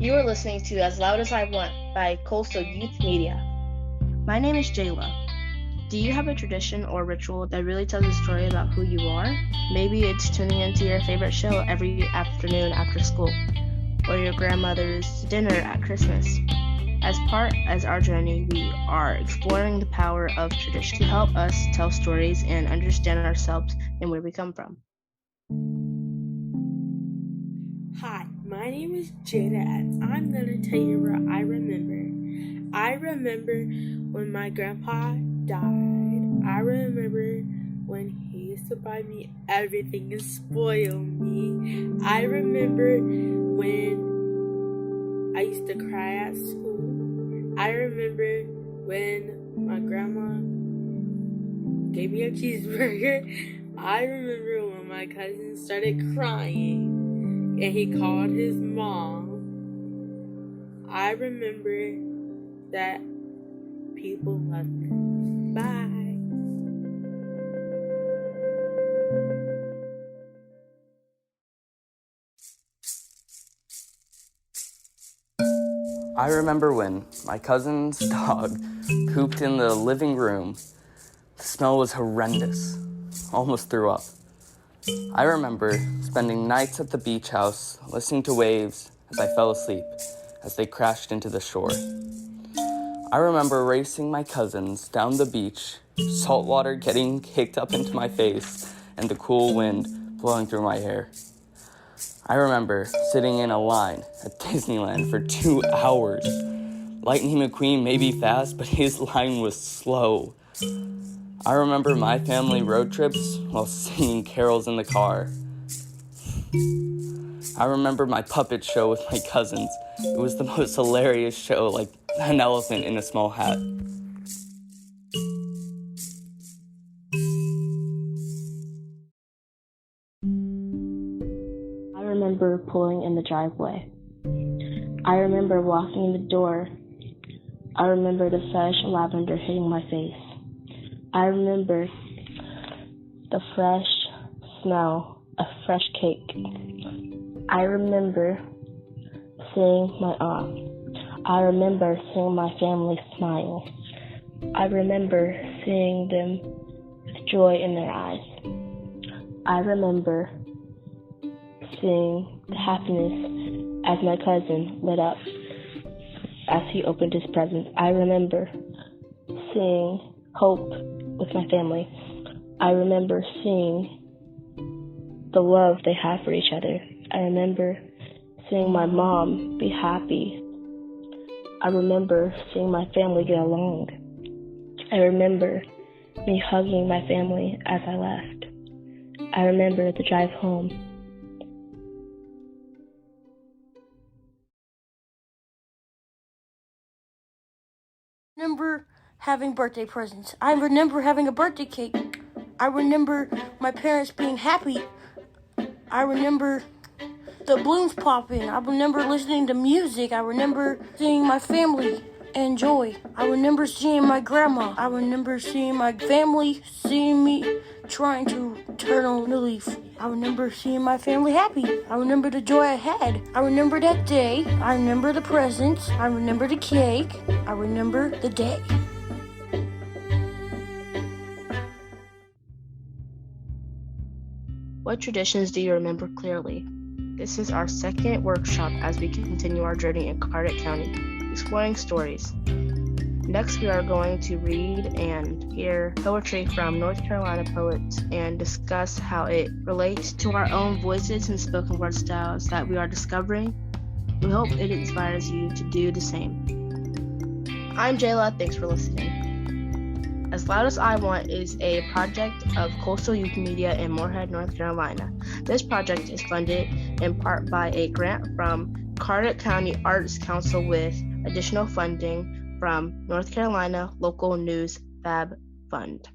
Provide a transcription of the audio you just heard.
You are listening to As Loud as I Want by Coastal Youth Media. My name is Jayla. Do you have a tradition or ritual that really tells a story about who you are? Maybe it's tuning into your favorite show every afternoon after school, or your grandmother's dinner at Christmas. As part of our journey, we are exploring the power of tradition to help us tell stories and understand ourselves and where we come from. Hi, my name is Jada, and I'm going to tell you what I remember. I remember when my grandpa died. I remember when he used to buy me everything and spoil me. I remember when I used to cry at school. I remember when my grandma gave me a cheeseburger. I remember when my cousin started crying and he called his mom. I remember that people love me. Bye. I remember when my cousin's dog pooped in the living room. The smell was horrendous. Almost threw up. I remember spending nights at the beach house, listening to waves as I fell asleep, as they crashed into the shore. I remember racing my cousins down the beach, salt water getting kicked up into my face, and the cool wind blowing through my hair. I remember sitting in a line at Disneyland for 2 hours. Lightning McQueen may be fast, but his line was slow. I remember my family road trips while singing carols in the car. I remember my puppet show with my cousins. It was the most hilarious show, like an elephant in a small hat. I remember pulling in the driveway. I remember walking in the door. I remember the fresh lavender hitting my face. I remember the fresh smell of fresh cake. I remember seeing my aunt. I remember seeing my family smile. I remember seeing them with joy in their eyes. I remember seeing the happiness as my cousin lit up as he opened his presents. I remember seeing hope with my family. I remember seeing the love they have for each other. I remember seeing my mom be happy. I remember seeing my family get along. I remember me hugging my family as I left. I remember the drive home. I remember having birthday presents. I remember having a birthday cake. I remember my parents being happy. I remember the balloons popping. I remember listening to music. I remember seeing my family enjoy. I remember seeing my grandma. I remember seeing my family, seeing me trying to turn a new leaf. I remember seeing my family happy. I remember the joy I had. I remember that day. I remember the presents. I remember the cake. I remember the day. What traditions do you remember clearly? This is our second workshop as we continue our journey in Carteret County, exploring stories. Next, we are going to read and hear poetry from North Carolina poets and discuss how it relates to our own voices and spoken word styles that we are discovering. We hope it inspires you to do the same. I'm Jayla. Thanks for listening. As Loud as I Want is a project of Coastal Youth Media in Moorhead, North Carolina. This project is funded in part by a grant from Carteret County Arts Council with additional funding from North Carolina Local News Fab Fund.